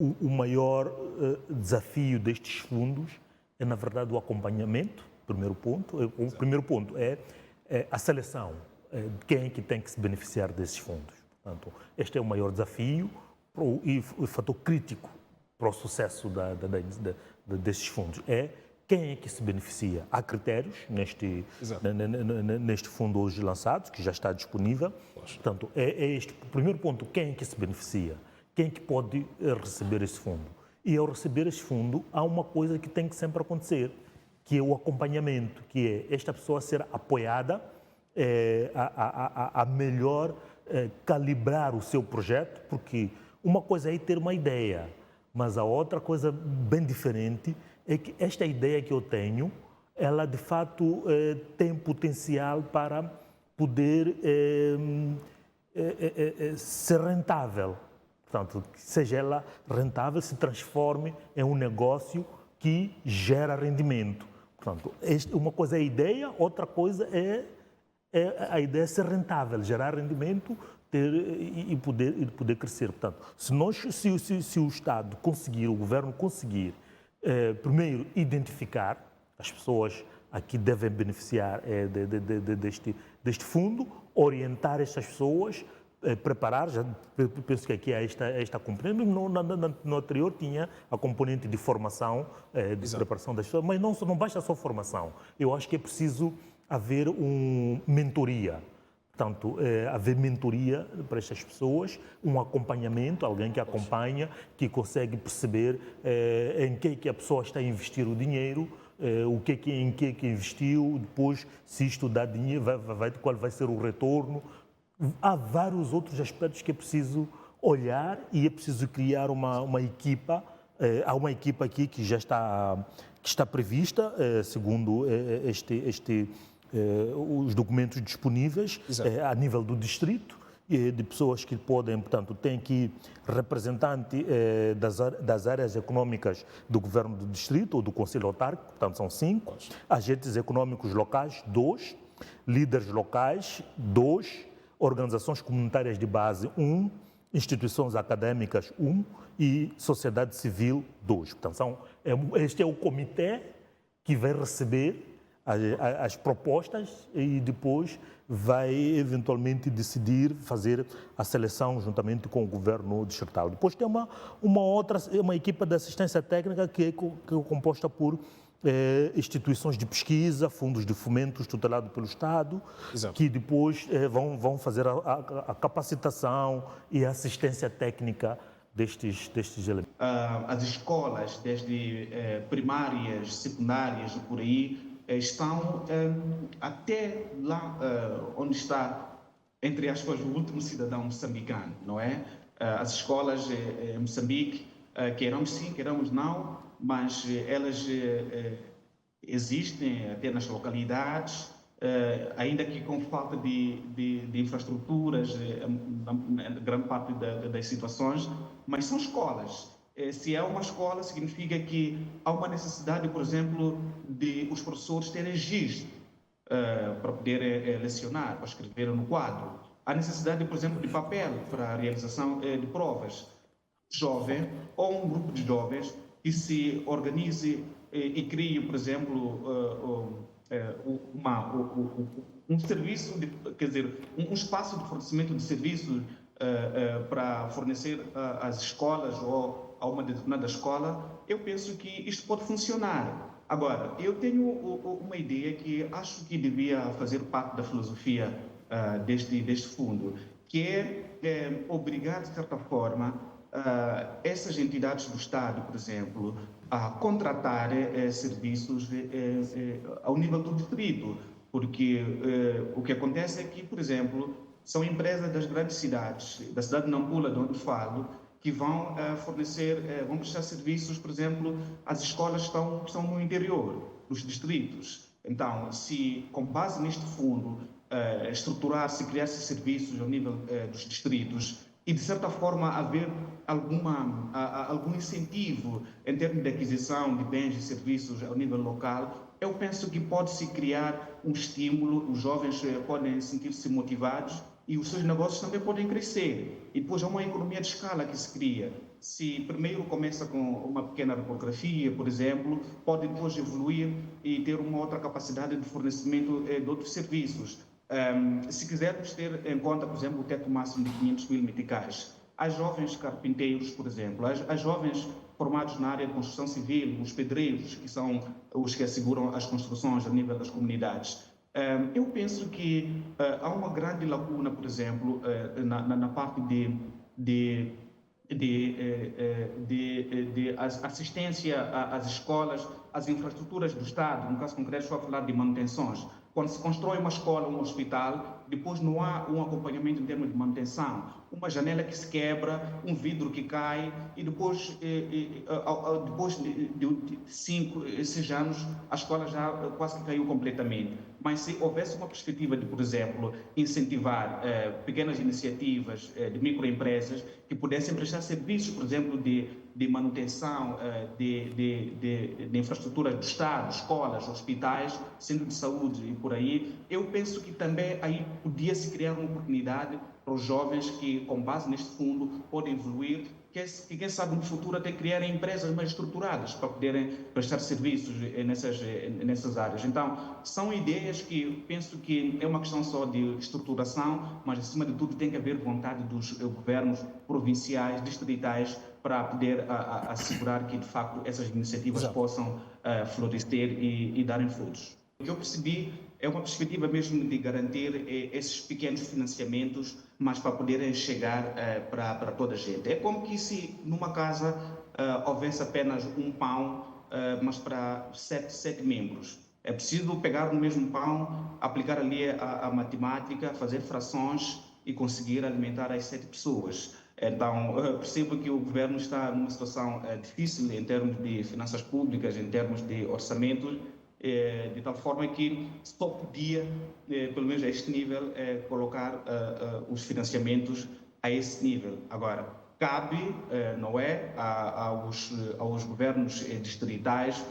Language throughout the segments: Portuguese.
o maior desafio destes fundos é, na verdade, o acompanhamento. Primeiro ponto. O primeiro ponto é a seleção de quem é que tem que se beneficiar desses fundos. Portanto, este é o maior desafio e o fator crítico para o sucesso desses fundos. É quem é que se beneficia. Há critérios neste fundo hoje lançado, que já está disponível. Portanto, é este o primeiro ponto, quem é que se beneficia, quem é que pode receber esse fundo. E ao receber esse fundo, há uma coisa que tem que sempre acontecer, que é o acompanhamento, que é esta pessoa ser apoiada a melhor calibrar o seu projeto, porque uma coisa é ter uma ideia, mas a outra coisa bem diferente é que esta ideia que eu tenho, ela de fato tem potencial para poder ser rentável. Portanto, que seja ela rentável, se transforme em um negócio que gera rendimento. Portanto, uma coisa é a ideia, outra coisa é a ideia ser rentável, gerar rendimento e poder crescer. Portanto, se o Estado conseguir, o Governo conseguir, primeiro, identificar as pessoas a que devem beneficiar deste fundo, orientar estas pessoas, preparar, já penso que aqui há esta componente, no anterior tinha a componente de formação, de preparação das pessoas, mas não basta só formação. Eu acho que é preciso haver mentoria. Portanto, haver mentoria para estas pessoas, um acompanhamento, alguém que acompanha, que consegue perceber em que a pessoa está a investir o dinheiro, em que investiu, depois, se isto dá dinheiro, qual vai ser o retorno. Há vários outros aspectos que é preciso olhar e é preciso criar uma equipa. Há uma equipa aqui que já está prevista, segundo os documentos disponíveis, a nível do distrito, de pessoas que podem, portanto, tem aqui representante das áreas econômicas do governo do distrito ou do conselho autárquico, portanto são 5, agentes econômicos locais, 2, líderes locais, 2, organizações comunitárias de base, 1, instituições acadêmicas, 1 e sociedade civil, 2. Portanto, este é o comitê que vai receber as propostas e depois vai eventualmente decidir fazer a seleção juntamente com o governo distrital. Depois tem uma equipa de assistência técnica que é composta por instituições de pesquisa, fundos de fomento tutelados pelo Estado, que depois vão fazer a capacitação e a assistência técnica destes elementos. As escolas, desde primárias, secundárias e por aí, estão até lá onde está, entre aspas, o último cidadão moçambicano, não é? As escolas em Moçambique, queiramos sim, queiramos não, mas elas existem até nas localidades, ainda que com falta de infraestruturas, na grande parte das situações, mas são escolas. Se é uma escola, significa que há uma necessidade, por exemplo, de os professores terem giz para poder lecionar, para escrever no quadro. Há necessidade, por exemplo, de papel para a realização de provas. Jovem ou um grupo de jovens que se organize e crie, por exemplo, um serviço, quer dizer, um espaço de fornecimento de serviços para fornecer às escolas ou a uma determinada escola, eu penso que isto pode funcionar. Agora, eu tenho uma ideia que acho que devia fazer parte da filosofia deste fundo, que é obrigar, de certa forma, essas entidades do Estado, por exemplo, a contratar serviços ao nível do distrito, porque o que acontece é que, por exemplo, são empresas das grandes cidades, da cidade de Nampula, de onde falo, que vão vão prestar serviços, por exemplo, às escolas que estão no interior dos distritos. Então, se com base neste fundo estruturar-se, criar-se serviços ao nível dos distritos e, de certa forma, haver algum incentivo em termos de aquisição de bens e serviços ao nível local, eu penso que pode-se criar um estímulo, os jovens podem sentir-se motivados e os seus negócios também podem crescer. E depois há uma economia de escala que se cria. se primeiro começa com uma pequena reprografia, por exemplo, pode depois evoluir e ter uma outra capacidade de fornecimento de outros serviços. Se quisermos ter em conta, por exemplo, o teto máximo de 500 mil meticais, as jovens carpinteiros, por exemplo, as jovens formados na área de construção civil, os pedreiros, que são os que asseguram as construções a nível das comunidades. Eu penso que há uma grande lacuna, por exemplo, na parte de assistência às escolas, às infraestruturas do Estado. No caso concreto, estou a falar de manutenções. Quando se constrói uma escola, um hospital, depois não há um acompanhamento em termos de manutenção. Uma janela que se quebra, um vidro que cai, e depois de 5, 6 anos, a escola já quase que caiu completamente. Mas se houvesse uma perspectiva de, por exemplo, incentivar pequenas iniciativas de microempresas que pudessem prestar serviços, por exemplo, de manutenção de infraestruturas do Estado, escolas, hospitais, centros de saúde e por aí, eu penso que também aí podia-se criar uma oportunidade para os jovens que, com base neste fundo, podem evoluir, que quem sabe no futuro até criar empresas mais estruturadas para poderem prestar serviços nessas áreas. Então, são ideias que penso que é uma questão só de estruturação, mas acima de tudo tem que haver vontade dos governos provinciais, distritais, para poder assegurar que de facto essas iniciativas possam florescer e darem frutos. O que eu percebi é uma perspectiva mesmo de garantir esses pequenos financiamentos, mas para poderem chegar para toda a gente. É como que se numa casa houvesse apenas um pão, mas para sete membros. É preciso pegar no mesmo pão, aplicar ali a matemática, fazer frações e conseguir alimentar as 7 pessoas. Então, percebo que o governo está numa situação difícil em termos de finanças públicas, em termos de orçamentos, de tal forma que só podia, pelo menos a este nível, colocar os financiamentos a esse nível. Agora, cabe, não é, aos governos distritais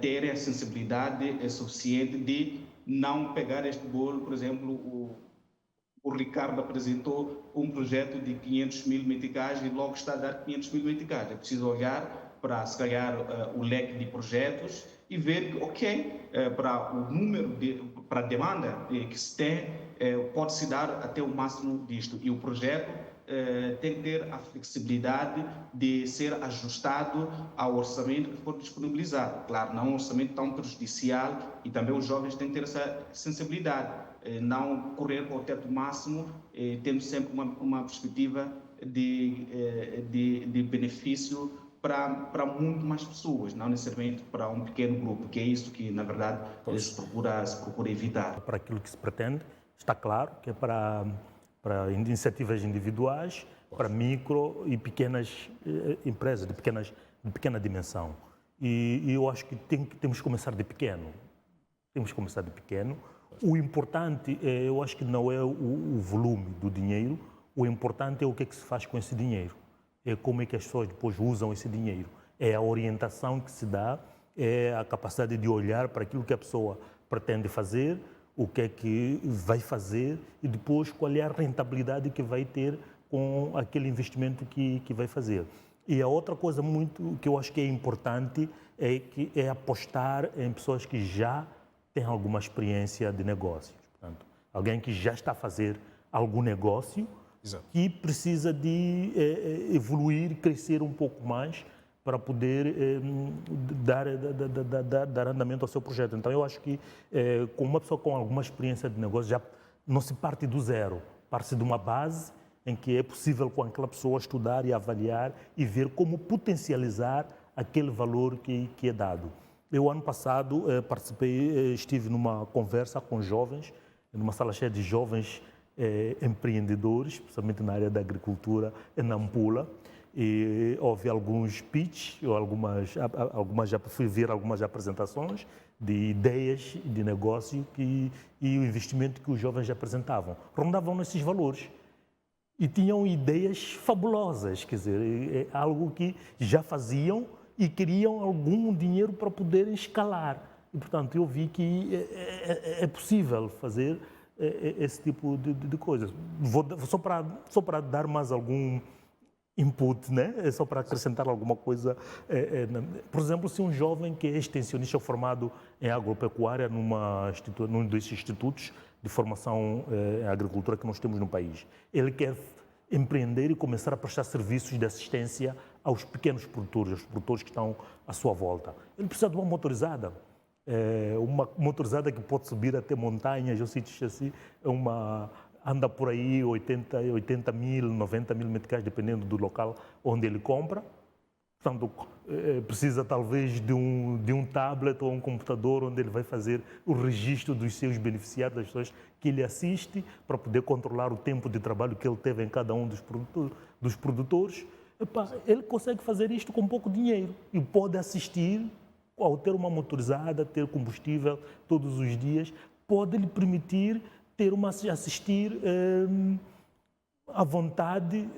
terem a sensibilidade suficiente de não pegar este bolo, por exemplo, o Ricardo apresentou um projeto de 500 mil meticais e logo está a dar 500 mil meticais. É preciso olhar para, se calhar, o leque de projetos e ver que, ok, para o número, para a demanda que se tem, pode-se dar até o máximo disto. E o projeto tem que ter a flexibilidade de ser ajustado ao orçamento que for disponibilizado. Claro, não um orçamento tão prejudicial, e também os jovens têm que ter essa sensibilidade. Não correr para o teto máximo, tendo sempre uma perspectiva de benefício para muito mais pessoas, não necessariamente para um pequeno grupo, que é isso que, na verdade, se procura evitar. Para aquilo que se pretende, está claro que é para iniciativas individuais, para micro e pequenas empresas de pequena dimensão. E eu acho que temos que começar de pequeno. Temos que começar de pequeno. O importante, eu acho que não é o volume do dinheiro, o importante é o que é que se faz com esse dinheiro. É como é que as pessoas depois usam esse dinheiro. É a orientação que se dá, é a capacidade de olhar para aquilo que a pessoa pretende fazer, o que é que vai fazer e depois qual é a rentabilidade que vai ter com aquele investimento que vai fazer. E a outra coisa muito que eu acho que é importante é apostar em pessoas que já têm alguma experiência de negócios. Portanto, alguém que já está a fazer algum negócio, exato, que precisa de evoluir, crescer um pouco mais para poder dar andamento ao seu projeto. Então, eu acho que com uma pessoa com alguma experiência de negócio, já não se parte do zero, parte de uma base em que é possível com aquela pessoa estudar e avaliar e ver como potencializar aquele valor que é dado. Eu, ano passado, estive numa conversa com jovens, numa sala cheia de jovens empreendedores, especialmente na área da agricultura, em Nampula, e houve alguns pitch, já fui ver algumas apresentações de ideias de negócio e o investimento que os jovens apresentavam. Rondavam nesses valores. E tinham ideias fabulosas, quer dizer, algo que já faziam e queriam algum dinheiro para poderem escalar. E, portanto, eu vi que é possível fazer esse tipo de coisas. Só para dar mais algum input, né? É só para acrescentar alguma coisa. Por exemplo, se um jovem que é extensionista formado em agropecuária num desses institutos de formação em agricultura que nós temos no país, ele quer empreender e começar a prestar serviços de assistência aos pequenos produtores, aos produtores que estão à sua volta. Ele precisa de uma motorizada que pode subir até montanhas, ou sítios assim, anda por aí 80 mil, 90 mil meticais, dependendo do local onde ele compra. Portanto, precisa talvez de um tablet ou um computador onde ele vai fazer o registro dos seus beneficiários, das pessoas que ele assiste, para poder controlar o tempo de trabalho que ele teve em cada um dos produtores. Ele consegue fazer isto com pouco dinheiro e pode assistir, ao ter uma motorizada, ter combustível todos os dias, pode lhe permitir assistir à vontade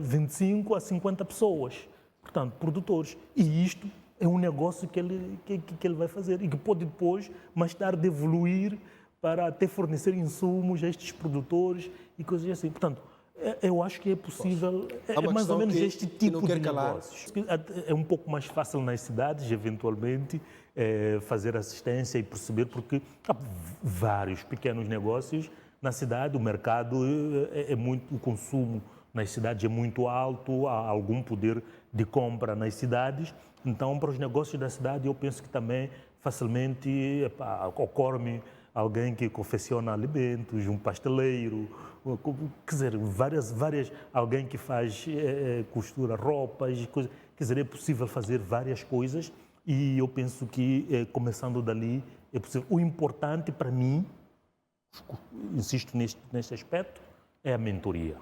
25 a 50 pessoas, portanto, produtores. E isto é um negócio que ele vai fazer e que pode depois, mais tarde, evoluir para até fornecer insumos a estes produtores e coisas assim. Portanto, eu acho que é possível, é mais ou menos este tipo de negócios. É um pouco mais fácil nas cidades, eventualmente, fazer assistência e perceber, porque há vários pequenos negócios na cidade, o mercado o consumo nas cidades é muito alto, há algum poder de compra nas cidades, então para os negócios da cidade eu penso que também facilmente ocorre-me alguém que confecciona alimentos, um pasteleiro, quer dizer, alguém que faz costura roupas, coisas, quer dizer, é possível fazer várias coisas e eu penso que começando dali é possível. O importante para mim, insisto neste aspecto, é a mentoria.